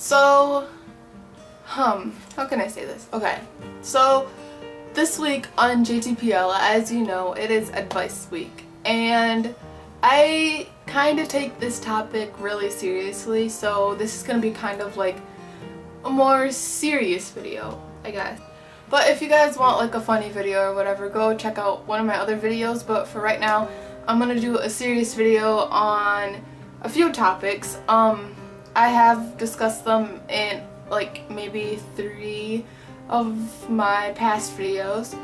So, how can I say this? Okay, so this week on JTPL, as you know, it is advice week, and I kind of take this topic really seriously, so this is going to be kind of like a more serious video, I guess. But if you guys want like a funny video or whatever, go check out one of my other videos, but for right now, I'm going to do a serious video on a few topics. I have discussed them in like maybe 3 of my past videos.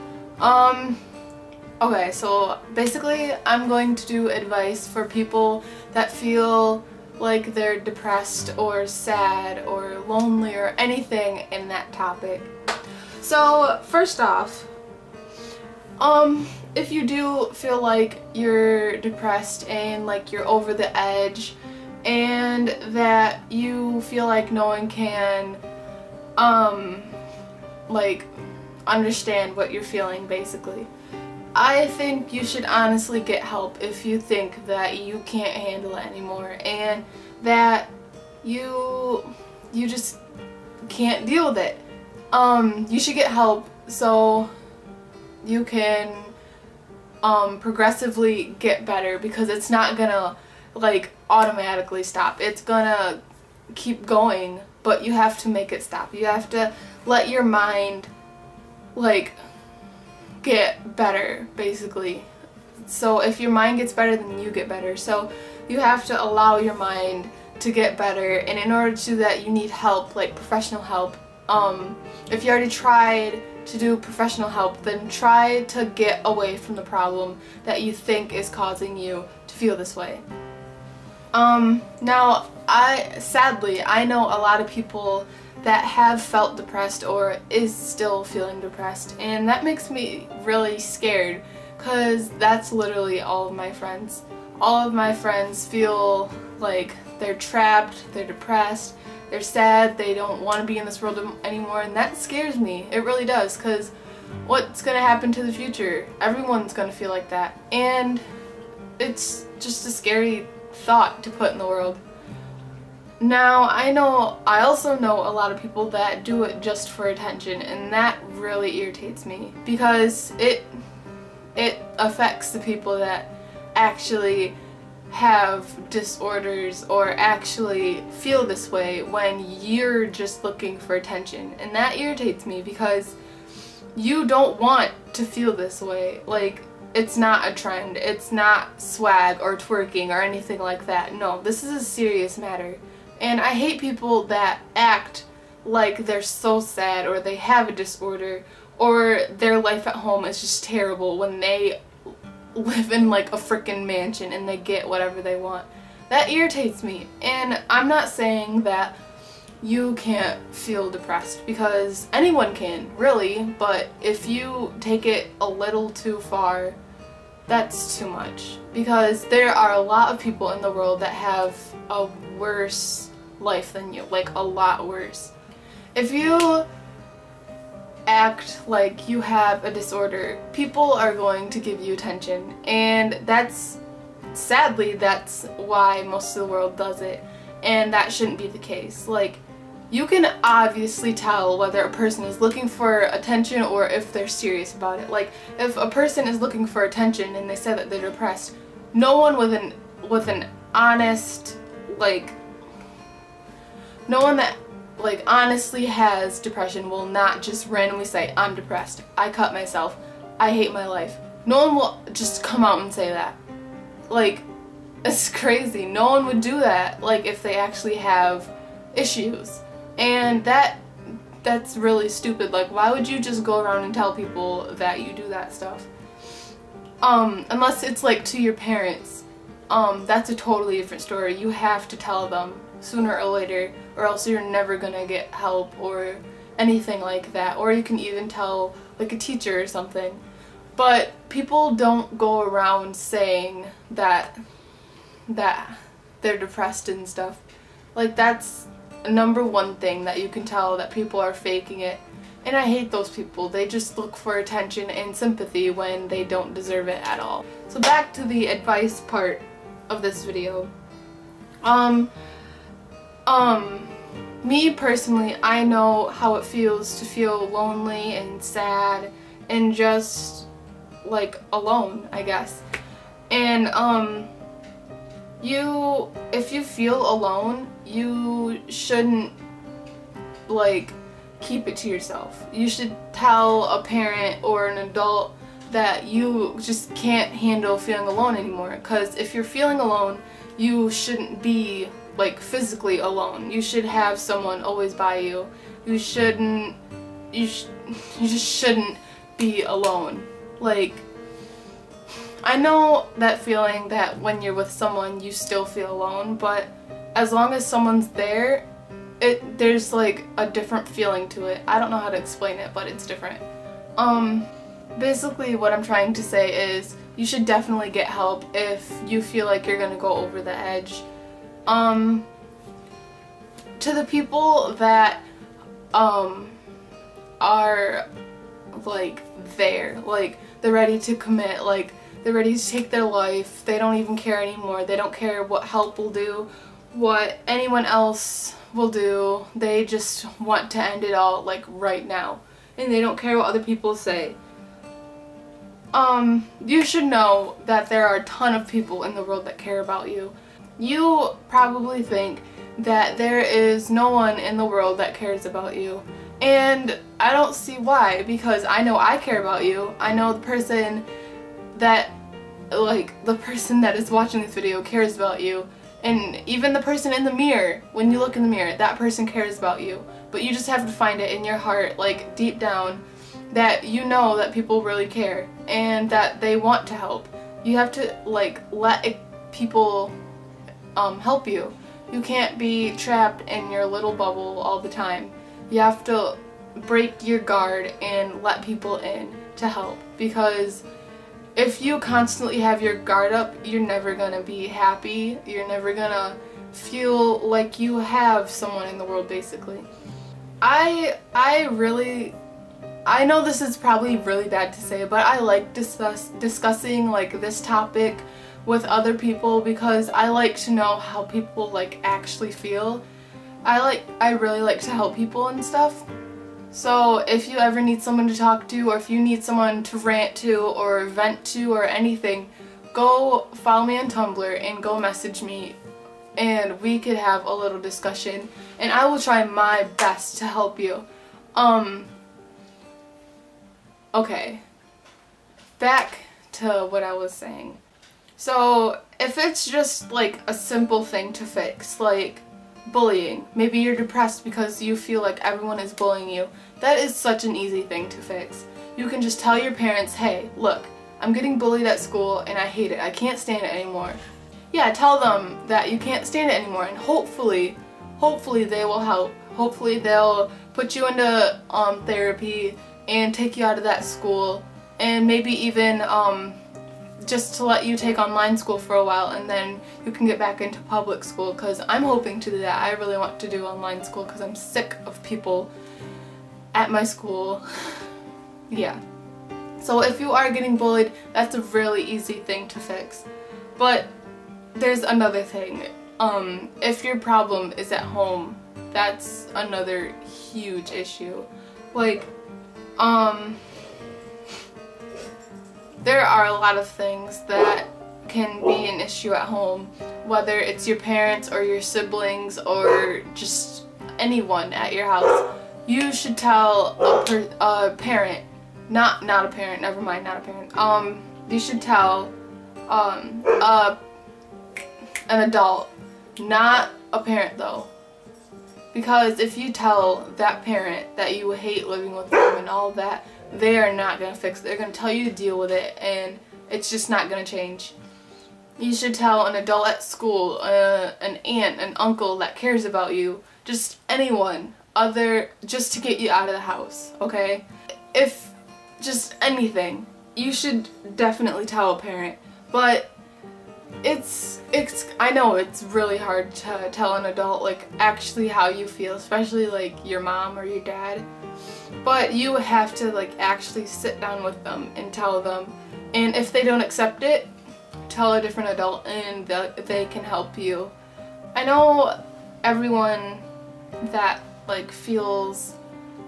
Okay, so basically I'm going to do advice for people that feel like they're depressed or sad or lonely or anything in that topic. So first off, if you do feel like you're depressed and like you're over the edge and that you feel like no one can like understand what you're feeling, basically, I think you should honestly get help if you think that you can't handle it anymore and that you just can't deal with it. You should get help so you can progressively get better, because it's not gonna like automatically stop. It's gonna keep going, but you have to make it stop. You have to let your mind like get better, basically. So if your mind gets better, then you get better. So you have to allow your mind to get better, and in order to do that, you need help, like professional help. If you already tried to do professional help, then try to get away from the problem that you think is causing you to feel this way. Now, sadly, I know a lot of people that have felt depressed or is still feeling depressed, and that makes me really scared, because that's literally all of my friends. All of my friends feel like they're trapped, they're depressed, they're sad, they don't want to be in this world anymore, and that scares me. It really does, because what's going to happen to the future? Everyone's going to feel like that, and it's just a scary thought to put in the world. Now, I also know a lot of people that do it just for attention, and that really irritates me, because it affects the people that actually have disorders or actually feel this way when you're just looking for attention, and that irritates me, because you don't want to feel this way. Like, it's not a trend, it's not swag or twerking or anything like that. No, this is a serious matter. And I hate people that act like they're so sad or they have a disorder or their life at home is just terrible when they live in like a frickin' mansion and they get whatever they want. That irritates me. And I'm not saying that you can't feel depressed, because anyone can, really, but if you take it a little too far, that's too much. Because there are a lot of people in the world that have a worse life than you, like a lot worse. If you act like you have a disorder, people are going to give you attention, and sadly that's why most of the world does it, and that shouldn't be the case. Like, you can obviously tell whether a person is looking for attention or if they're serious about it. Like, if a person is looking for attention and they say that they're depressed, no one with an honest, like, no one that like honestly has depression will not just randomly say, I'm depressed, I cut myself, I hate my life. No one will just come out and say that. Like, it's crazy. No one would do that, like, if they actually have issues. And that's really stupid. Like, why would you just go around and tell people that you do that stuff? Unless it's like to your parents. That's a totally different story. You have to tell them sooner or later, or else you're never gonna get help or anything like that. Or you can even tell like a teacher or something. But people don't go around saying that they're depressed and stuff. Like, that's #1 thing that you can tell that people are faking it. And I hate those people. They just look for attention and sympathy when they don't deserve it at all. So back to the advice part of this video. me personally, I know how it feels to feel lonely and sad and just like alone, I guess. And if you feel alone, you shouldn't like keep it to yourself. You should tell a parent or an adult that you just can't handle feeling alone anymore, because if you're feeling alone, you shouldn't be like physically alone. You should have someone always by you. You just shouldn't be alone. Like, I know that feeling that when you're with someone you still feel alone, but as long as someone's there, there's like a different feeling to it. I don't know how to explain it, but it's different. Basically what I'm trying to say is you should definitely get help if you feel like you're gonna go over the edge. To the people that are like there, like they're ready to commit, like they're ready to take their life, they don't even care anymore, they don't care what help will do, what anyone else will do, they just want to end it all like right now, and they don't care what other people say. You should know that there are a ton of people in the world that care about you. You probably think that there is no one in the world that cares about you, and I don't see why, because I know I care about you. I know the person that is watching this video cares about you, and even the person in the mirror, when you look in the mirror, that person cares about you. But you just have to find it in your heart, like deep down, that you know that people really care and that they want to help. You have to like let people help you. You can't be trapped in your little bubble all the time. You have to break your guard and let people in to help, because if you constantly have your guard up, you're never gonna be happy. You're never gonna feel like you have someone in the world, basically. I know this is probably really bad to say, but I like discussing like this topic with other people, because I like to know how people like actually feel. I really like to help people and stuff. So if you ever need someone to talk to, or if you need someone to rant to or vent to or anything, go follow me on Tumblr and go message me, and we could have a little discussion, and I will try my best to help you. Okay, back to what I was saying. So if it's just like a simple thing to fix, like bullying, maybe you're depressed because you feel like everyone is bullying you, that is such an easy thing to fix. You can just tell your parents, hey, look, I'm getting bullied at school and I hate it, I can't stand it anymore. Yeah, tell them that you can't stand it anymore, and hopefully they will help. Hopefully they'll put you into therapy and take you out of that school, and maybe even just to let you take online school for a while, and then you can get back into public school, because I'm hoping to do that. I really want to do online school because I'm sick of people at my school. Yeah. So if you are getting bullied, that's a really easy thing to fix. But there's another thing. If your problem is at home, that's another huge issue. Like, there are a lot of things that can be an issue at home, whether it's your parents or your siblings or just anyone at your house. You should tell a parent, not a parent, never mind, not a parent. You should tell an adult, not a parent though. Because if you tell that parent that you hate living with them and all that, they are not going to fix it. They're going to tell you to deal with it, and it's just not going to change. You should tell an adult at school, an aunt, an uncle that cares about you, just anyone just to get you out of the house, okay? If just anything, you should definitely tell a parent. But I know it's really hard to tell an adult like actually how you feel, especially like your mom or your dad. But you have to like actually sit down with them and tell them, and if they don't accept it, tell a different adult and they can help you. I know everyone that like feels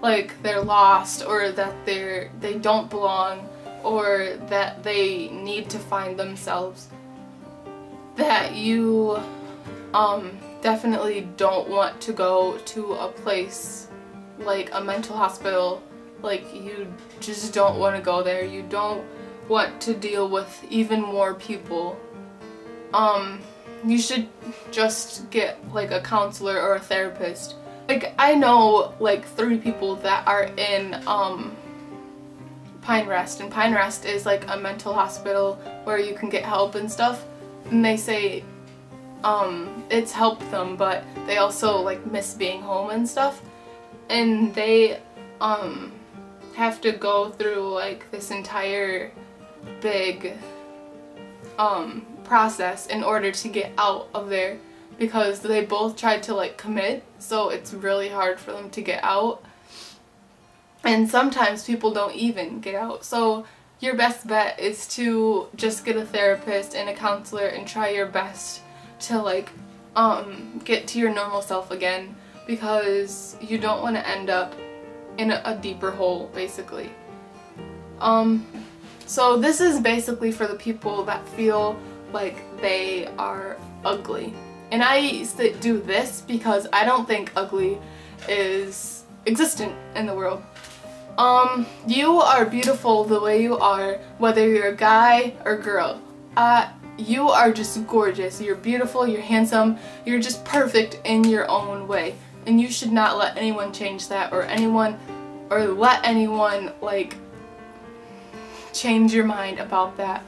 like they're lost, or that they don't belong, or that they need to find themselves, that you definitely don't want to go to a place like a mental hospital. Like, you just don't want to go there. You don't want to deal with even more people. You should just get like a counselor or a therapist. Like, I know like 3 people that are in Pine Rest, and Pine Rest is like a mental hospital where you can get help and stuff, and they say it's helped them, but they also like miss being home and stuff, and they have to go through like this entire big process in order to get out of there, because they both tried to like commit, so it's really hard for them to get out, and sometimes people don't even get out. So your best bet is to just get a therapist and a counselor and try your best to like get to your normal self again, because you don't want to end up in a deeper hole, basically. So this is basically for the people that feel like they are ugly. And I used to do this because I don't think ugly is existent in the world. You are beautiful the way you are, whether you're a guy or girl. You are just gorgeous. You're beautiful, you're handsome, you're just perfect in your own way. And you should not let anyone change that, or let anyone like change your mind about that.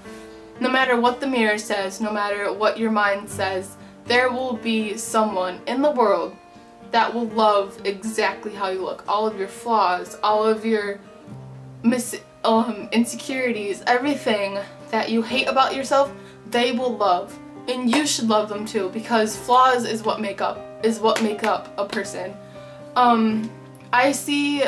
No matter what the mirror says, no matter what your mind says, there will be someone in the world that will love exactly how you look. All of your flaws, all of your insecurities, everything that you hate about yourself, they will love. And you should love them too, because flaws is what make up a person. I see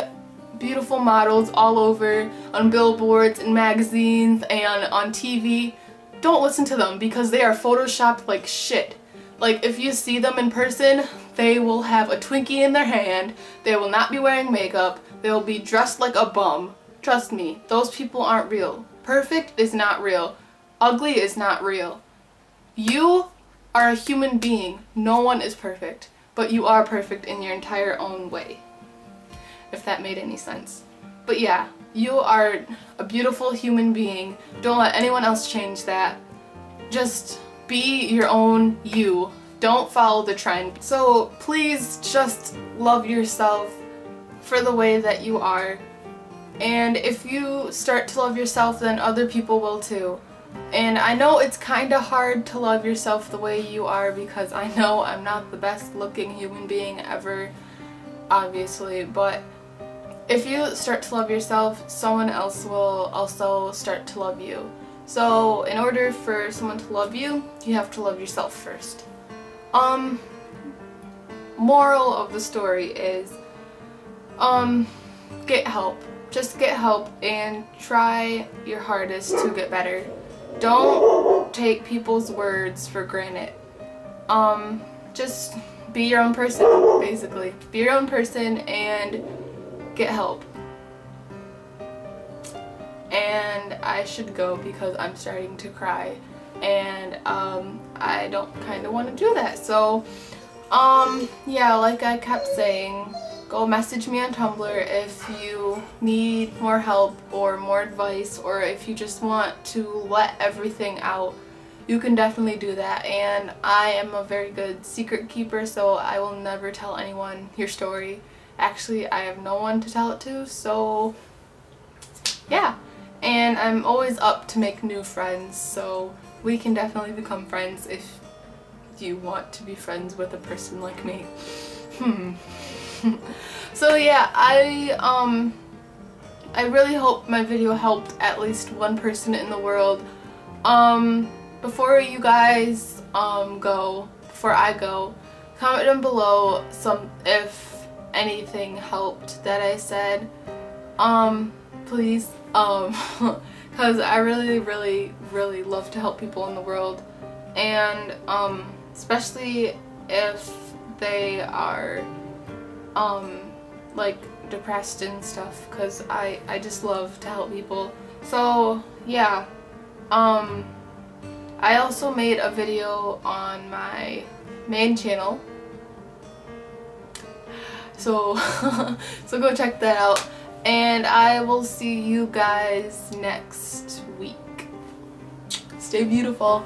beautiful models all over, on billboards and magazines and on TV. Don't listen to them, because they are photoshopped like shit. Like, if you see them in person, they will have a Twinkie in their hand, they will not be wearing makeup, they will be dressed like a bum. Trust me, those people aren't real. Perfect is not real. Ugly is not real. You are a human being. No one is perfect, but you are perfect in your entire own way, if that made any sense. But yeah, you are a beautiful human being. Don't let anyone else change that. Just be your own you. Don't follow the trend. So please just love yourself for the way that you are. And if you start to love yourself, then other people will too. And I know it's kind of hard to love yourself the way you are, because I know I'm not the best looking human being ever, obviously, but if you start to love yourself, someone else will also start to love you. So in order for someone to love you, you have to love yourself first. Moral of the story is, get help. Just get help and try your hardest to get better. Don't take people's words for granted. Just be your own person, basically. Be your own person and get help. And I should go because I'm starting to cry, and I don't kind of want to do that. So yeah, like I kept saying, go message me on Tumblr if you need more help or more advice, or if you just want to let everything out. You can definitely do that, and I am a very good secret keeper, so I will never tell anyone your story. Actually, I have no one to tell it to, so yeah. And I'm always up to make new friends, so we can definitely become friends if you want to be friends with a person like me. So yeah, I really hope my video helped at least one person in the world. Before you guys before I go, comment down below if anything helped that I said, please, because I really love to help people in the world, and especially if they are like depressed and stuff, because I just love to help people. So yeah, I also made a video on my main channel, so so go check that out, and I will see you guys next week. Stay beautiful.